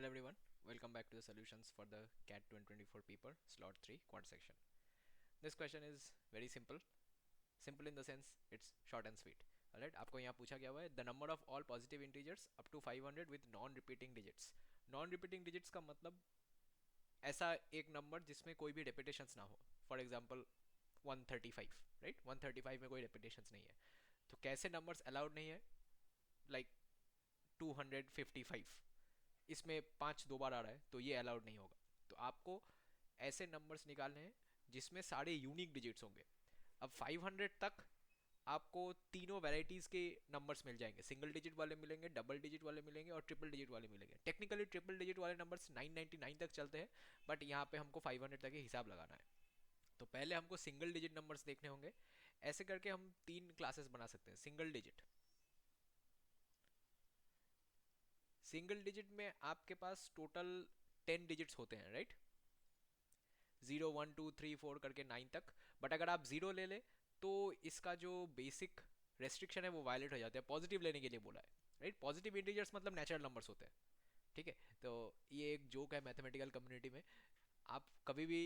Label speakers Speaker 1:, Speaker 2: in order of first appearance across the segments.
Speaker 1: Hello everyone, welcome back to the solutions for the CAT 2024 paper, slot 3, quant section. This question is very simple. Simple in the sense it's short and sweet. Alright, आपको यहाँ पूछा गया हुआ है the number of all positive integers up to 500 with non-repeating digits. Non-repeating digits का मतलब ऐसा एक नंबर जिसमें कोई भी repetitions ना हो. For example 135, right? 135 में कोई repetitions नहीं है. तो कैसे numbers allowed नहीं है? Like 255, इसमें 5 दो बार आ रहा है तो ये अलाउड नहीं होगा. तो आपको ऐसे नंबर्स निकालने हैं जिसमें सारे यूनिक डिजिट्स होंगे. अब 500 तक आपको तीनों वैरायटीज के नंबर्स मिल जाएंगे. सिंगल डिजिट वाले मिलेंगे, डबल डिजिट वाले मिलेंगे और ट्रिपल डिजिट वाले मिलेंगे. टेक्निकली ट्रिपल डिजिट वाले नंबर्स 999 तक चलते हैं, बट यहाँ पे हमको 500 तक ही हिसाब लगाना है. तो पहले हमको सिंगल डिजिट नंबर्स देखने होंगे. ऐसे करके हम तीन क्लासेस बना सकते हैं. सिंगल डिजिट, सिंगल डिजिट में आपके पास टोटल 10 डिजिट्स होते हैं, राइट? 0 1 2 3 4 करके 9 तक. बट अगर आप जीरो ले ले तो इसका जो बेसिक रेस्ट्रिक्शन है वो वायलेट हो जाता है. पॉजिटिव लेने के लिए बोला है, राइट? पॉजिटिव इंटीजर्स मतलब नेचुरल नंबर्स होते हैं, ठीक है? तो ये एक जोक है मैथमेटिकल कम्युनिटी में. आप कभी भी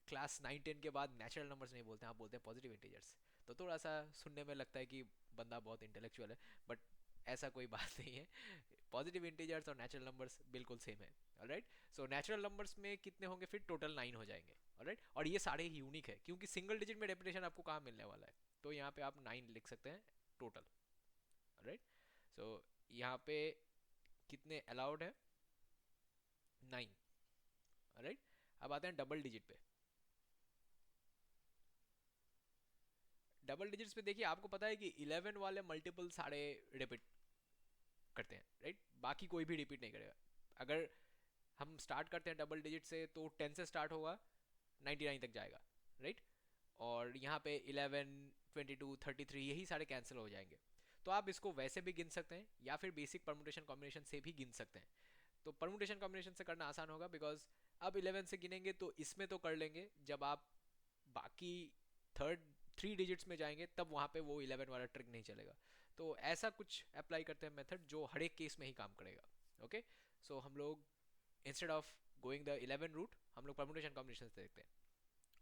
Speaker 1: क्लास 9 10 के बाद नेचुरल नंबर्स नहीं बोलते हैं, आप बोलते हैं पॉजिटिव इंटीजर्स. तो थोड़ा सा सुनने में लगता है कि बंदा बहुत इंटेलेक्चुअल है, बट ऐसा कोई बात नहीं है. पॉजिटिव इंटीजर्स और नेचुरल नंबर्स बिल्कुल सेम है. ऑलराइट, सो नेचुरल नंबर्स में कितने होंगे? फिर टोटल 9 हो जाएंगे. ऑलराइट, और ये सारे ही यूनिक है क्योंकि सिंगल डिजिट में रेपिटेशन आपको कहाँ मिलने वाला है. तो यहाँ पे आप 9 लिख सकते हैं टोटल. ऑलराइट, सो यहाँ पे कितने अलाउड है? 9. ऑलराइट, अब आते हैं डबल डिजिट पे. डबल डिजिट्स पे देखिए, आपको पता है कि 11 वाले मल्टीपल सारे रिपीट करते हैं, राइट? बाकी कोई भी रिपीट नहीं करेगा. अगर हम स्टार्ट करते हैं डबल डिजिट से तो 10 से स्टार्ट होगा, 99 तक जाएगा, राइट? और यहाँ पे 11 22 33 यही सारे कैंसिल हो जाएंगे. तो आप इसको वैसे भी गिन सकते हैं या फिर बेसिक परमुटेशन कॉम्बिनेशन से भी गिन सकते हैं. तो परमुटेशन कॉम्बिनेशन से करना आसान होगा बिकॉज अब 11 से गिनेंगे तो इसमें तो कर लेंगे, जब आप बाकी थर्ड 3 डिजिट्स में जाएंगे तब वहाँ पे वो 11 वाला ट्रिक नहीं चलेगा. तो ऐसा कुछ अप्लाई करते हैं मेथड जो हर एक केस में ही काम करेगा. ओके, सो हम लोग instead of going the 11 route हम लोग परमुटेशन कॉम्बिनेशन से देखते हैं.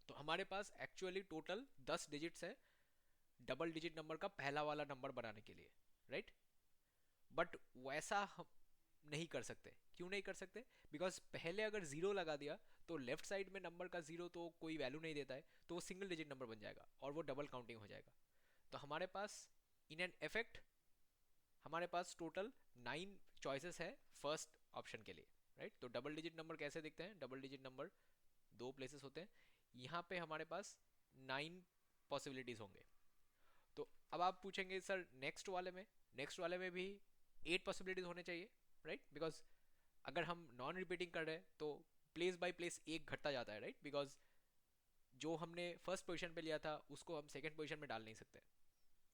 Speaker 1: तो हमारे पास एक्चुअली टोटल 10 डिजिट्स है डबल डिजिट नंबर का पहला वाला नंबर बनाने के लिए, राइट? बट वैसा हम नहीं कर सकते. क्यों नहीं कर सकते? बिकॉज पहले अगर जीरो लगा दिया तो लेफ्ट साइड में नंबर का जीरो तो कोई वैल्यू नहीं देता है, तो वो सिंगल डिजिट नंबर बन जाएगा और वो डबल काउंटिंग हो जाएगा. तो हमारे पास इन एन इफेक्ट हमारे पास टोटल 9 चॉइसेस है फर्स्ट ऑप्शन के लिए, राइट? तो डबल डिजिट नंबर कैसे दिखते हैं? डबल डिजिट नंबर दो प्लेसेस होते हैं. यहाँ पे हमारे पास 9 पॉसिबिलिटीज होंगे. तो अब आप पूछेंगे सर नेक्स्ट वाले में भी 8 पॉसिबिलिटीज होने चाहिए, राइट? बिकॉज अगर हम नॉन रिपीटिंग कर रहे हैं तो प्लेस बाय प्लेस एक घटता जाता है, राइट? बिकॉज जो हमने फर्स्ट पोजीशन पे लिया था उसको हम सेकंड पोजीशन में डाल नहीं सकते.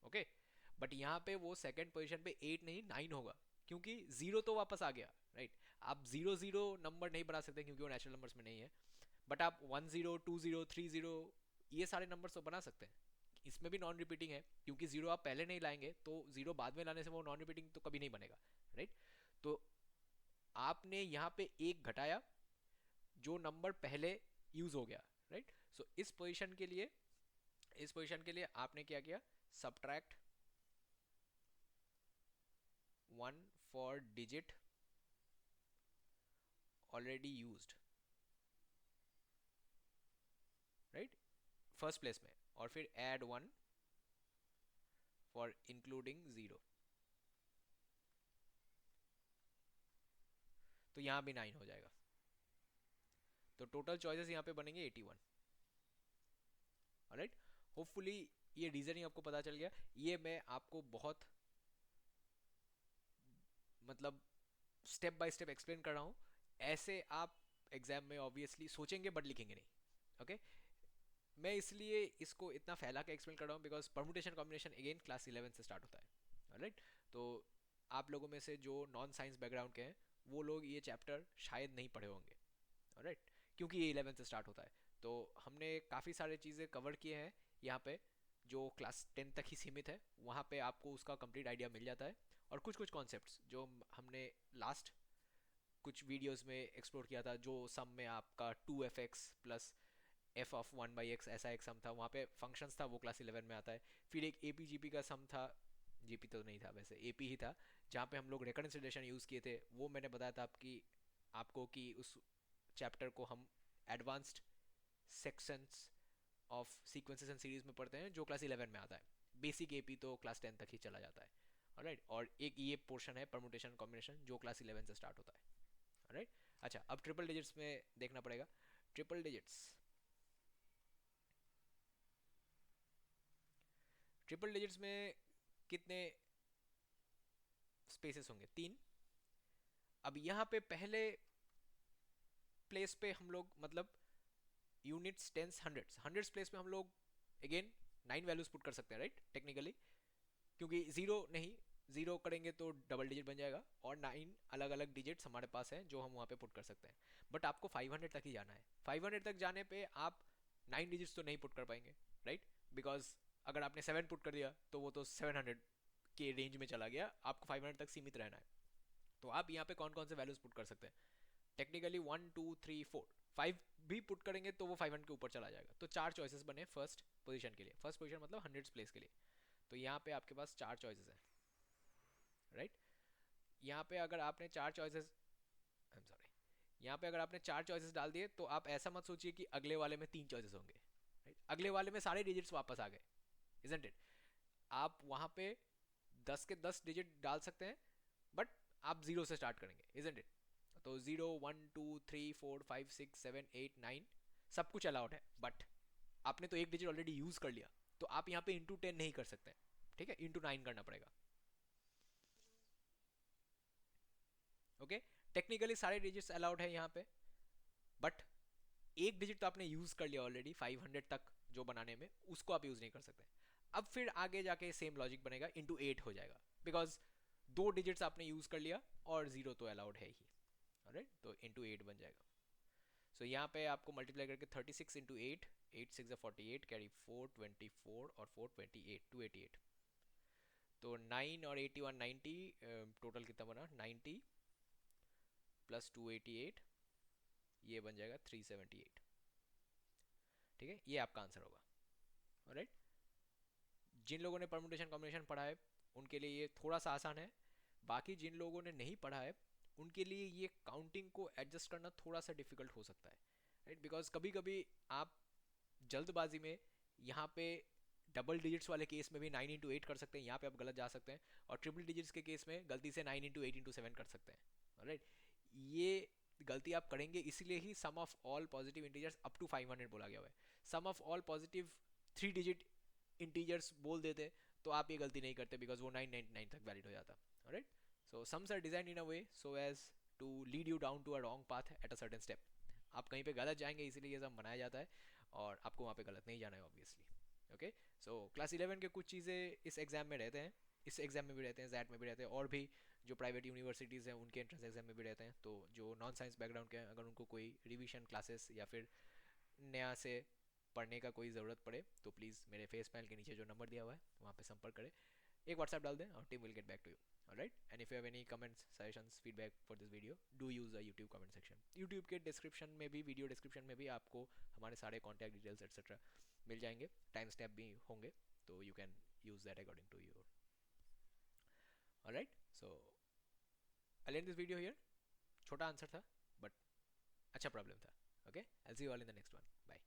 Speaker 1: ओके, बट यहाँ पे वो सेकंड पोजीशन पे 8 नहीं 9 होगा क्योंकि जीरो तो वापस आ गया, राइट? आप जीरो जीरो नंबर नहीं बना सकते क्योंकि वो नेचुरल नंबर्स में नहीं है. बट आप 10 20 30 ये सारे नंबर्स तो बना सकते हैं. इसमें भी नॉन रिपीटिंग है क्योंकि जीरो आप पहले नहीं लाएंगे तो जीरो बाद में लाने से वो नॉन रिपीटिंग तो कभी नहीं बनेगा, राइट? तो आपने यहाँ पे एक घटाया जो नंबर पहले यूज हो गया, राइट? सो इस पोजीशन के लिए आपने क्या किया? Subtract 1 for digit already used, right? First place में, और फिर ऐड 1 फॉर इंक्लूडिंग जीरो. तो यहाँ भी 9 हो जाएगा. तो टोटल चॉइसेस यहाँ पे बनेंगे 81. ऑलराइट, होपफुली ये रीजनिंग आपको पता चल गया. ये मैं आपको बहुत मतलब स्टेप बाय स्टेप एक्सप्लेन कर रहा हूँ. ऐसे आप एग्जाम में ऑब्वियसली सोचेंगे बट लिखेंगे नहीं. ओके, मैं इसलिए इसको इतना फैला के एक्सप्लेन कर रहा हूँ because permutation combination again class 11 से स्टार्ट होता है. ऑलराइट, तो आप लोगों में से जो नॉन साइंस बैकग्राउंड के हैं वो लोग ये चैप्टर शायद नहीं पढ़े होंगे, ऑलराइट? क्योंकि ये 11 से स्टार्ट होता है. तो हमने काफ़ी सारे चीज़ें कवर किए हैं यहाँ पे जो क्लास 10 तक ही सीमित है. वहाँ पे आपको उसका कंप्लीट आइडिया मिल जाता है. और कुछ कुछ कॉन्सेप्ट्स जो हमने लास्ट कुछ वीडियोस में एक्सप्लोर किया था, जो सम में आपका 2f(x) प्लस f(1/x) ऐसा एक सम था, वहाँ पे फंक्शंस था, वो क्लास 11 में आता है। फिर एक AP GP का सम था, GP तो नहीं था वैसे, AP ही था, जहाँ पे हम लोग रेकरेंस रिलेशन यूज़ किए थे। वो मैंने बताया था आपको कि उस चैप्टर को हम advanced sections of sequences and series में पढ़ते हैं, जो क्लास 11 में आता है। बेसिक AP तो क्लास 10 तक ही चला जाता है। ऑलराइट, और एक ये पोर्शन है परमुटेशन कॉम्बिनेशन, जो क्लास 11 से स्टार्ट होता है। ऑलराइट, अच्छा अब ट्रिपल डिजिट्स में देखना पड़ेगा। ट्रिपल डिजिट्स, ट्रिपल डिजिट्स में कितने स्पेसेस होंगे? 3। अब यहाँ पे पहले प्लेस पे हम लोग, मतलब units, tens, hundreds, hundreds place पे हम लोग अगेन 9 वैल्यूज पुट कर सकते हैं, राइट, टेक्निकली, क्योंकि जीरो नहीं, जीरो करेंगे तो डबल डिजिट बन जाएगा, और 9 अलग अलग डिजिट्स हमारे पास हैं जो हम वहाँ पे पुट कर सकते हैं। बट आपको 500 तक ही जाना है। 500 तक जाने पे आप 9 डिजिट्स तो नहीं पुट कर पाएंगे, राइट, बिकॉज अगर आपने 7 पुट कर दिया तो वो तो 700 के रेंज में चला गया, आपको 500 तक सीमित रहना है। तो आप यहाँ पे कौन कौन से वैल्यूज पुट कर सकते हैं? टेक्निकली 1 2 3 4 5 भी पुट करेंगे तो वो 500 के ऊपर चला जाएगा। तो 4 चॉइसेस बने फर्स्ट पोजीशन के लिए। फर्स्ट पोजीशन मतलब 100 प्लेस के लिए। तो यहाँ पे आपके पास 4 चॉइसेस हैं, राइट। यहाँ पे अगर आपने 4 चॉइसेस, आई एम सॉरी, यहाँ पे अगर आपने 4 चॉइसेस डाल दिए तो आप ऐसा मत सोचिए कि अगले वाले में 3 चॉइसेस होंगे, राइट। अगले वाले में सारे डिजिट्स वापस आ गए, इजंट इट? आप वहाँ पे 10 के 10 डिजिट डाल सकते हैं, बट आप जीरो से स्टार्ट करेंगे, इजंट इट? तो 0 1 2 3 4 5 6 7 8 9 सब कुछ अलाउड है, बट आपने तो एक डिजिट ऑलरेडी यूज कर लिया, तो आप यहाँ पे इंटू 10 नहीं कर सकते, ठीक है, इंटू 9 करना पड़ेगा। ओके, टेक्निकली सारे डिजिट्स अलाउड है यहाँ पे, बट एक डिजिट तो आपने यूज कर लिया ऑलरेडी 500 तक जो बनाने में, उसको आप यूज नहीं कर सकते। अब फिर आगे जाके सेम लॉजिक बनेगा, इंटू 8 हो जाएगा, बिकॉज दो डिजिट्स आपने यूज कर लिया और जीरो तो अलाउड है ही, ऑलराइट, तो इंटू 8 बन जाएगा। सो यहाँ पे आपको मल्टीप्लाई करके 36 इंटू 8, 8 6 48, कैरी 4 24 और 4 28, 288। तो 9 और 81 90, टोटल कितना बना? 90 प्लस 288, ये बन जाएगा 378। ठीक है, ये आपका आंसर होगा, ऑलराइट। जिन लोगों ने परमुटेशन कॉम्बिनेशन पढ़ा है उनके लिए ये थोड़ा सा आसान है, बाकी जिन लोगों ने नहीं पढ़ा है उनके लिए ये काउंटिंग को एडजस्ट करना थोड़ा सा डिफिकल्ट हो सकता है, राइट, बिकॉज कभी कभी आप जल्दबाजी में यहाँ पे डबल डिजिट्स वाले केस में भी 9 इंटू 8 कर सकते हैं, यहाँ पे आप गलत जा सकते हैं, और ट्रिपल डिजिट्स के केस में गलती से 9 इंटू 8 इंटू 7 कर सकते हैं, राइट। ये गलती आप करेंगे, इसीलिए ही sum of all positive integers up to 500 बोला गया हुआ है। Sum of all positive 3 digit integers बोल देते तो आप ये गलती नहीं करते, बिकॉज वो 999 तक वैलिड हो जाता, right. So sums are designed in a way so as to lead you down to a wrong path at a certain step. आप कहीं पे गलत जाएंगे, इसीलिए ये सब बनाया जाता है, और आपको वहाँ पे गलत नहीं जाना है ऑब्वियसली। ओके, सो क्लास 11 के कुछ चीज़ें इस एग्जाम में रहते हैं, इस एग्जाम में भी रहते हैं, जैट में भी रहते हैं, और भी जो प्राइवेट यूनिवर्सिटीज़ हैं उनके एंट्रेंस एग्जाम में भी रहते हैं। तो जो नॉन साइंस बैकग्राउंड के हैं, अगर उनको कोई रिवीजन क्लासेस या फिर नया से पढ़ने का कोई ज़रूरत पड़े तो प्लीज़ मेरे फेस पैनल के नीचे जो नंबर दिया हुआ है वहाँ पे संपर्क करें, एक व्हाट्सएप डाल दें और team will get back to you, alright. And if you have any comments, suggestions, feedback for this video, do use a YouTube comment section. YouTube के डिस्क्रिप्शन में भी, वीडियो डिस्क्रिप्शन में भी आपको हमारे सारे कॉन्टैक्ट डिटेल्स एक्सेट्रा मिल जाएंगे, time step भी होंगे, तो you can use that according to your, alright. So I end this video here. छोटा आंसर था बट अच्छा प्रॉब्लम था। Okay, I will see you all in the next one. Bye.